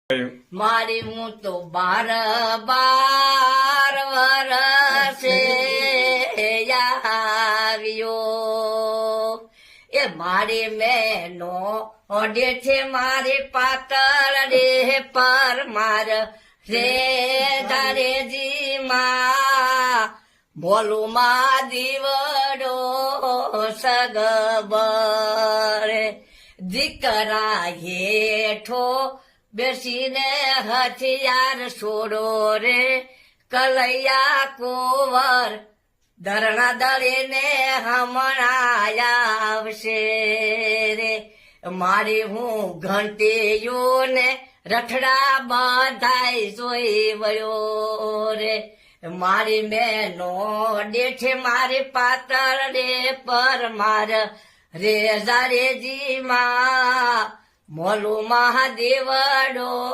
મારી હું તો 12 વર્ષે આવ્યો એ મારી મેનો ઓડે છે મારી પાતળ રે પર માર રે દારેજી માં બોલું માં દીવડો સગબરે દીકરા હેઠો બેસીને હથિયાર છોડો રે કલૈયા કુંવર ધરણા દળીને હમણાં આવશે રે મારી હું ઘંટીઓને રઠડા બધાય જોઈ વળ્યો રે મારી મેનો ડેઠે મારી પાતળ રે પર માર રે જારેજી માં મોલું મહાદેવડો